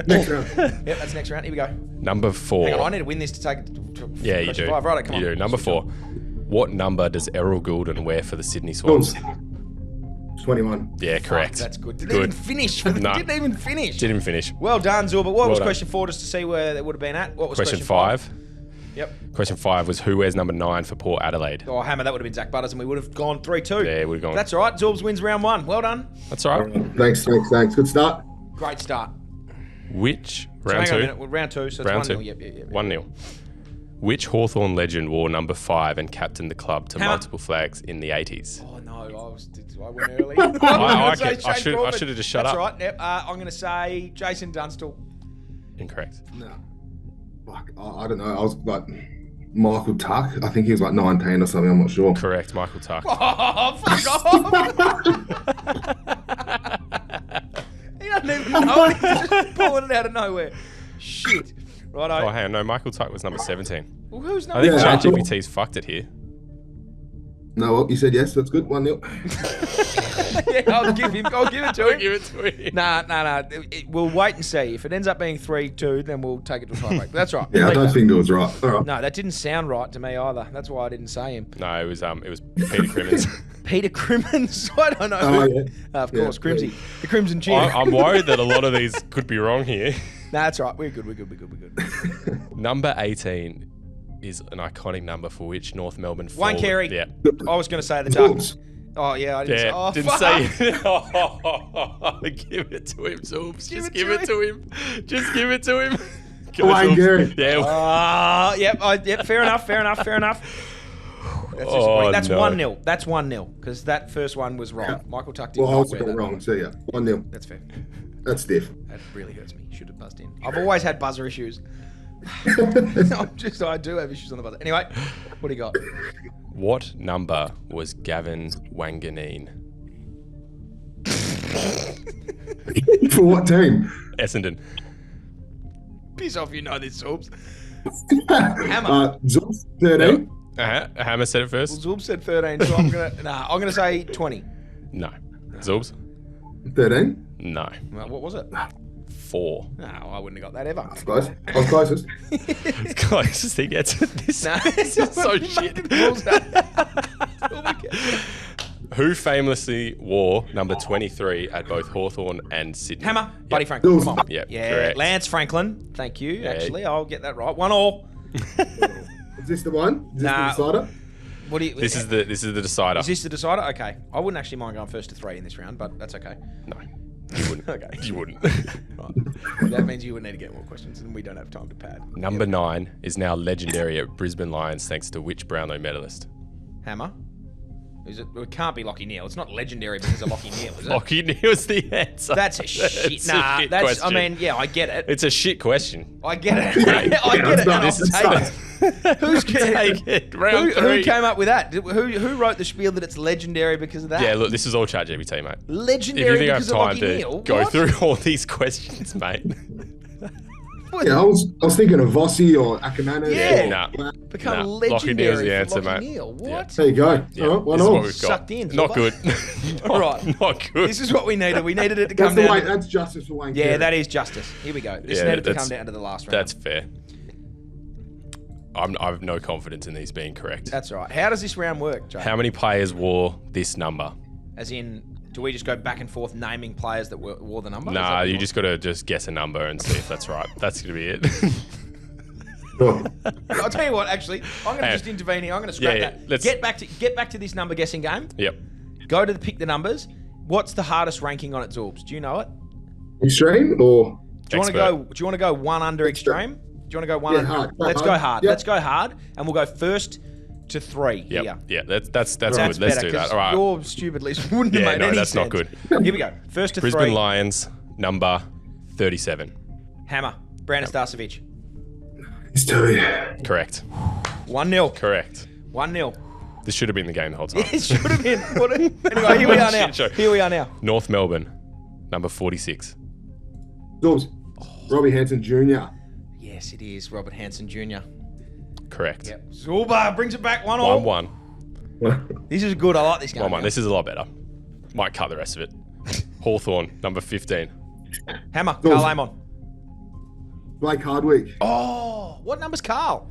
Next round. Yep, that's next round. Here we go. Number 4. Hang on, I need to win this to take it to Yeah, you question do. 5. Right, come on. You do. Number 4. What number does Errol Goulden wear for the Sydney Swans? Zorbs. 21. Yeah, correct. That's good. Didn't even finish. No. Didn't even finish. Didn't finish. Well done, Zorba. What was done. question 4, just to see where that would have been at? What was Question 5. Yep. Question 5 was who wears number 9 for Port Adelaide? Oh, Hammer, that would have been Zach Butters, and we would have gone 3-2. Yeah, we'd have gone. That's all right. Zorbs wins round 1. Well done. That's all right. Thanks. Good start. Great start. Which So round hang on a 2? minute. Well, round 2, so it's Round 1-0. 2. Yep. 1-0. Which Hawthorn legend wore number 5 and captained the club to Hammer. multiple flags in the 80s? Oh, no. I went early. I Shane should Crawford. have just shut That's up. all right. Yep. I'm going to say Jason Dunstall. Incorrect. No. Fuck. I don't know. I was like, Michael Tuck. I think he was like 19 or something. I'm not sure. Correct, Michael Tuck. Oh, fuck off! He doesn't even know it. He's just pulling it out of nowhere. Shit. Righto. Oh, hang on. No, Michael Tuck was number 17. Well, who's I number? think Yeah. ChatGPT's fucked it here. No, well, you said yes. That's good. 1-0. Yeah, I'll give it to him. Give it to him. Nah. We'll wait and see. If it ends up being 3-2, then we'll take it to a tie break. That's right. Yeah, I Leave don't that. think it was right. All right. No, that didn't sound right to me either. That's why I didn't say him. No, it was Peter Crimmins. Peter Crimmins. I don't know. Oh, who. yeah. Of course, Yeah. Crimsy. The Crimson Cheer. I'm worried that a lot of these could be wrong here. Nah, that's right. We're good. Number 18 is an iconic number for which North Melbourne Wayne forward- Carey. Yeah. I was going to say the Zorbs. Ducks. Oh, yeah, I didn't say. Yeah, Oh, didn't fuck. say it. Give it to him, Zorbs. Just give it to him. Just give it to him. Go, Wayne Zorbs. Carey. Yeah. Yep. Fair enough. That's Oh, that's no. 1-0. That's 1-0 because that first one was wrong. Michael Tuck did Well, I not also wear got that. it wrong. So, yeah. 1-0. That's fair. That's stiff. That really hurts me. Should have buzzed in. I've always had buzzer issues. I do have issues on the buzzer. Anyway, what do you got? What number was Gavin Wanganeen? For what team? Essendon. Piss off, you know this, Zorbs. Hammer. Zorbs, 13. Hammer said it first. Zorbs said 13, so I'm gonna say 20. No. Zorbs? 13. No. Well, what was it? 4. No, I wouldn't have got that ever. Close. I was closest. It's closest he gets at this. No, This is so shit. Who famously wore number 23 at both Hawthorn and Sydney? Hammer. Yep. Buddy Franklin. Jules. Come on. Yep, Yeah, correct. Lance Franklin. Thank you. Actually, I'll get that right. 1-1. Is this the one? Is this Nah. the decider? What do you? This is the decider. Is this the decider? Okay. I wouldn't actually mind going first to 3 in this round, but that's okay. No. You wouldn't. Okay. You wouldn't. Right. That means you would need to get more questions, and we don't have time to pad. Number 9 is now legendary at Brisbane Lions thanks to which Brownlow medalist? Hammer. Is it? It can't be Lockie Neal. It's not legendary because of Lockie Neal, is it? Lockie Neal's the answer. That's a shit. It's a Nah, shit that's. question. I mean, yeah, I get it. It's a shit question. I get it. I get it. And I'll This is take it. Who's Take it. Round who 3. came up with that? Who wrote the spiel that it's legendary because of that? Yeah, look, this is all ChatGPT, mate. If Legendary you think I have because of time Lockie to Neal? go What? through all these questions, mate. What? Yeah, I was thinking of Vossi or Akamanis. Yeah. Nah. Become Nah, legendary Lockie Neal's the for answer, Lockie mate. Neal. What? There you go. Yeah, All right, this is what 1-0. we've got. Sucked in, Not Zorba. good. All right. Not good. This is what we needed. We needed it to That's come the down. way. That's justice for Wayne. Yeah, Carey. that is justice. Here we go. This Yeah, needed to that's- come down to the last round. That's fair. I have no confidence in these being correct. That's all right. How does this round work, Joe? How many players wore this number? As in, do we just go back and forth naming players that wore the number? Is that Nah, what you want? just got to just guess a number and see if that's right. That's going to be it. Oh, I'll tell you what. Actually, I'm going to Hey. just intervene here. I'm going to scrap Yeah, that. let's- Get back to this number guessing game. Yep. Go to pick the numbers. What's the hardest ranking on it, Zorbs? Do you know it? extreme or Do you want to go? Do you want to go one under extreme? Do you want to go one? Yeah, under? hard. Let's Hard. go hard. Yep. Let's go hard, and we'll go first to 3 Yep. here. Yeah, that's That's good. Let's better do that. 'cause All right. your stupid list wouldn't have Yeah, made no, any that's not sense. good. Here we go. First to Brisbane 3. Lions, number 37. Hammer. Brandon Starcevic. it's 2. Correct. 1-0. Correct. 1-0. This should have been the game the whole time. It should have been. Anyway, here we are now. Shit show. Here we are now. North Melbourne, number 46. Zorbs. Robbie Hanson Jr. Yes, it is Robert Hansen Jr. Correct. Yep. Zulba brings it back 1-1. 1-1. This is good. I like this game. 1-1. This is a lot better. Might cut the rest of it. Hawthorn, number 15. Hammer. Zorbs. Carl Amon. Blake Hardwick. Oh, what number's Carl?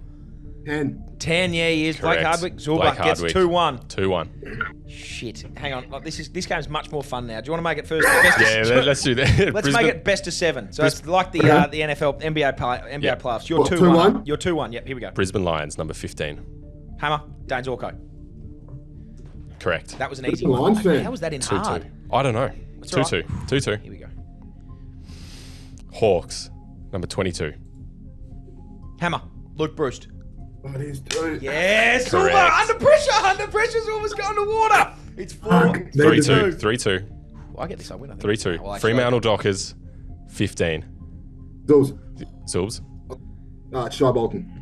10. 10, yeah, he is. Blake Correct. Hardwick. Zulba Blake gets Hardwick. 2-1. 2-1. Shit. Hang on. Like, this game's much more fun now. Do you want to make it first? Best Yeah, of, let's do that. let's make it best of 7. So it's like the NFL, NBA Yeah. playoffs. You're What, 2-1. 2-1? You're 2-1. Yep, here we go. Brisbane Lions, number 15. Hammer. Dane Zorko. Correct. That was an easy the one. Lions fan. How was that in 2-2. hard? I don't know. That's all 2-2. 2-2. Here we go. Hawks, number 22. Hammer. Luke Bruce. Oh, it is 2. Yes, Correct. Zulba. Under pressure. Under pressure's almost going to water. It's 4. Fuck. 3-2. 3-2. Well, I get this. I win. I think. 3-2. Well, actually, Fremantle Dockers, 15. Zorbs. Zorbs. Shy Bolton.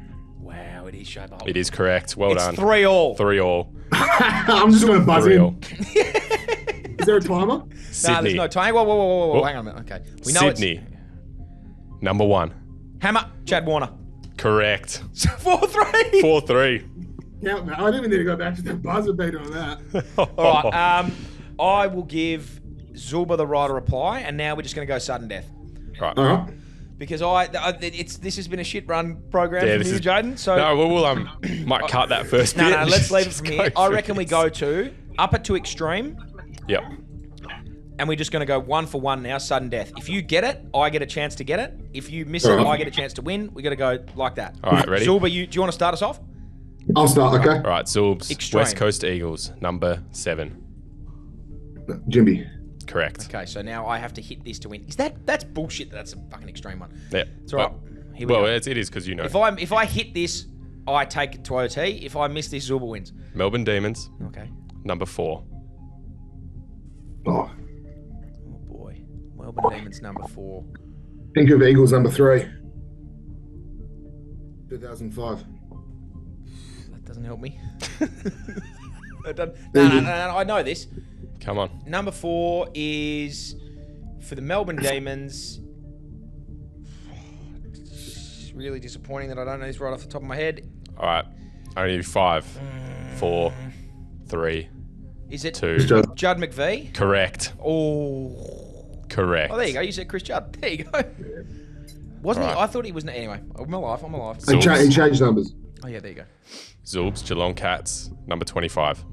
Wow. it is Showbolt. It is correct. Well done. It's 3-all. 3-all. I'm just going to buzz in. 3-all. Is there a timer? Sydney. No, there's no time. Whoa. Hang on a minute. Okay. We know Sydney. Number 1. Hammer, Chad Warner. Correct. 4-3. 4-3. Yeah, man, I didn't even need to go back to that buzzer beat on that. All right. I will give Zulba the right reply, and now we're just going to go sudden death. Right. All right. Because this has been a shit run program for this you, is- Jaiden. So No, we'll might cut that first bit. no, let's leave it Just from go here. I through reckon we this. go to up it to extreme, Yep. and we're just going to go 1 for 1 now, sudden death. If you get it, I get a chance to get it. If you miss it, Alright. I get a chance to win. We got to go like that. All right, ready? Zulba, do you want to start us off? I'll start, okay? All right, Zulbs. Extreme. West Coast Eagles, number 7. Jimby. Correct. Okay, so now I have to hit this to win. That's bullshit? That's a fucking extreme one. Yeah. It's all right. Here we Well, go. it is because you know. If I hit this, I take it to OT. If I miss this, Zulba wins. Melbourne Demons, Okay. number 4. Oh. Oh boy. Melbourne Demons number 4. Think of Eagles number 3. 2005. That doesn't help me. No, I know this. Come on. Number 4 is for the Melbourne Demons. It's really disappointing that I don't know this right off the top of my head. All right. Only 5, 4, 3, Is it 2. Judd McVie? Correct. Oh. Correct. Oh, there you go. You said Chris Judd. There you go. Wasn't he? Right. I thought he was. Anyway, I'm alive. He changed numbers. Oh, yeah, there you go. Zulbs, Geelong Cats, number 25.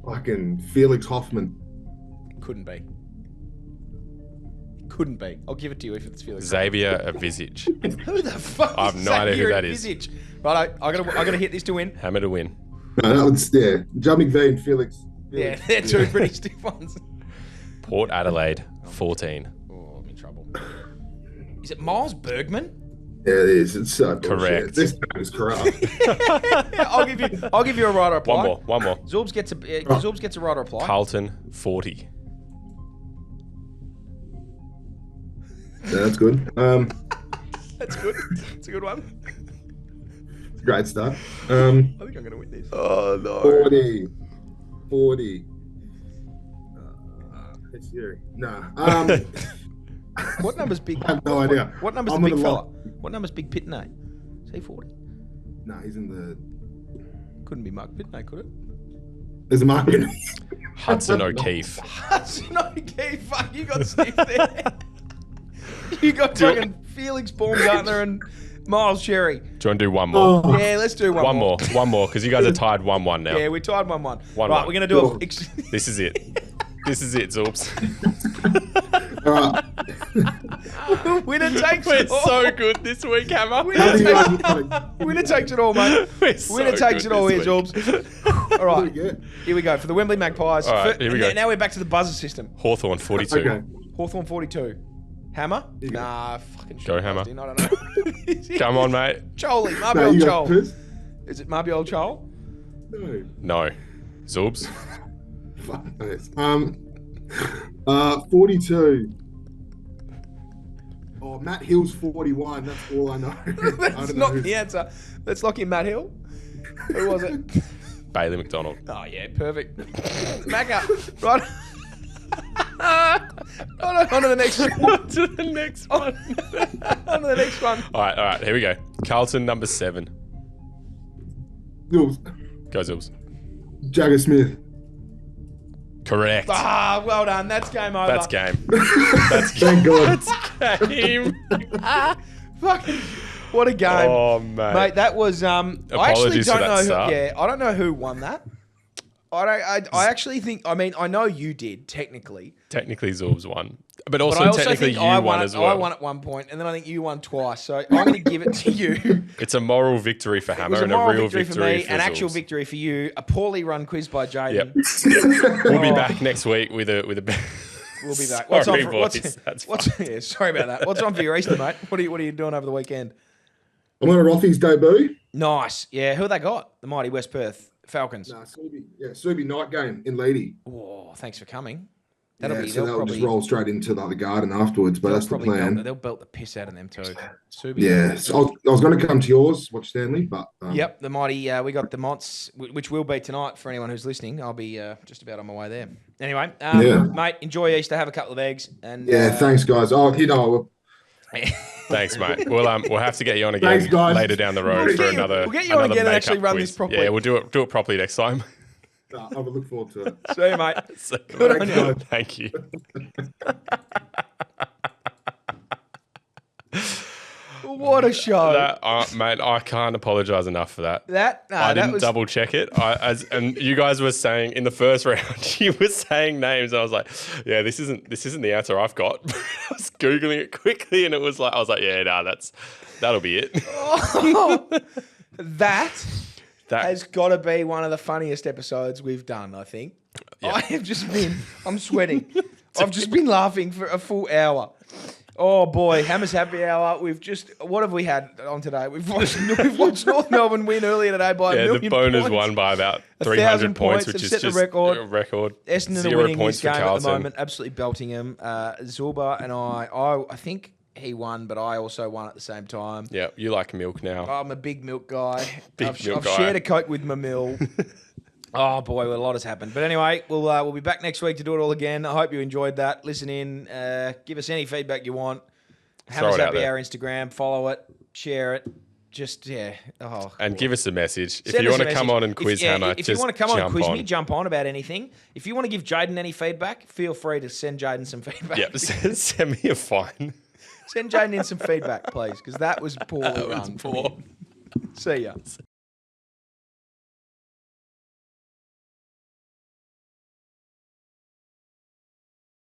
Fucking Felix Hoffman. Couldn't be. Couldn't be. I'll give it to you if it's Felix. Xavier Avicic. Who the fuck? I have is no idea who Xavier that is. Visage? Right, I gotta hit this to win. Hammer to win. No, that was, yeah. Judd McVie and Felix. Yeah, they're two pretty stiff ones. Port Adelaide, 14. Oh, I'm in trouble. Is it Miles Bergman? Yeah, it is. It's so bullshit. Correct. This man is corrupt. I'll give you a right reply. One more. Zulbs gets a right reply. Carlton, 40. Yeah, that's good. That's good. It's a good one. Great start. I think I'm gonna win this. Oh, no. 40. It's scary. Nah. What number's big? I have no idea. What number's I'm the big gonna fella? lock. What number's Big Pitney? Is he 40? Nah, he's in the. Couldn't be Mark Pitney, could it? There's a market. Hudson O'Keefe. No, Keith, fuck, you got stiff there. You got fucking Felix Baumgartner and Miles Cherry. Do you want to do one more? Oh, Yeah, let's do One more, because you guys are tied 1-1 now. Yeah, we tied 1-1. 1-1. Right, we're gonna do a. This is it. This is it, Zulbs. all right. Winner takes We're it all. so good this week, Hammer. Winner takes it all, mate. We're so Winner takes it good all here, this Jobs. All right, here we go for the Wembley Magpies. All right, here we go. Now we're back to the buzzer system. Hawthorn, 42. Okay. Hawthorn 42. Hammer? you go. Nah, fucking Go shit, Hammer. Dustin, I don't know. Is it Come on, mate. Choli, No, Marby you Old got Chol. Chris? Is it Marby Old Chol? No. No. Zulbs. Fuck this. 42. Oh, Matt Hill's 41. That's all I know. I That's don't not know. the answer. Let's lock in Matt Hill. Who was it? Bailey McDonald. Oh, yeah, perfect. Back up. Right. On to the next one. To the next one. On to the next one. All right, here we go. Carlton, number 7. Jules, Go, Zulbs. Jagger Smith. Correct. Ah, well done. That's game over. That's game. Thank God. That's game. Fucking, what a game. Oh, mate. Mate, that was I actually Apologies for don't that know who, start. yeah, I don't know who won that. I actually think, I mean, I know you did technically, Technically, Zulbs won. But but also, I also technically, think you I won won as it. well. I won at one point, and then I think you won twice. So I'm going to give it to you. It's a moral victory for It Hammer was a and a moral real victory for me, for an actual Zulbs. victory for you. A poorly run quiz by Jaiden. Yep. We'll be Oh. back next week with a. We'll be back. Sorry, boys. That's yeah, sorry about that. What's on for your Easter, mate? What are you doing over the weekend? I'm on a Rothy's debut. Nice. Yeah, who they got? The mighty West Perth Falcons. Nah, Subi night game in Lady. Oh, thanks for coming. So they'll just roll straight into like the garden afterwards. But that's the plan. They'll belt the piss out of them too. Yeah, so I was going to come to yours, watch Stanley, but yep, the mighty. We got the Mots, which will be tonight for anyone who's listening. I'll be just about on my way there. Anyway, mate, enjoy Easter. Have a couple of eggs. And thanks, guys. Thanks, mate. We'll have to get you on again later down the road for another. We'll get you on again and actually run this properly. Yeah, we'll do it properly next time. I would look forward to it. See you, mate. Good on you. Thank you. What a show, mate! I can't apologise enough for that. I didn't double check it. And you guys were saying in the first round, you were saying names. And I was like, yeah, this isn't the answer I've got. I was googling it quickly, and I was like, yeah, that'll be it. That has got to be one of the funniest episodes we've done, I think. Yeah. I'm sweating. I've just been laughing for a full hour. Oh boy, Hammers Happy Hour. What have we had on today? We've watched North Melbourne win earlier today by a million the Boners points. Won by about 300 points, which is set just the record. A record. Essendon 0 are winning points this game for at Carlton. the moment, absolutely belting him. Zorba and I think he won, but I also won at the same time. Yeah, you like milk now. I'm a big milk guy. I've guy. shared a Coke with my mill. Oh boy, a lot has happened. But anyway, we'll be back next week to do it all again. I hope you enjoyed that. Listen in, give us any feedback you want. Hammers Happy Hour Instagram, follow it, share it. And give us a message. If you want to come on and quiz Hammer, if you want to come on and quiz me, jump on about anything. If you want to give Jaiden any feedback, feel free to send Jaiden some feedback. Yep, send me a fine. Send Jaiden in some feedback, please, because that was poorly run. Poor. See ya.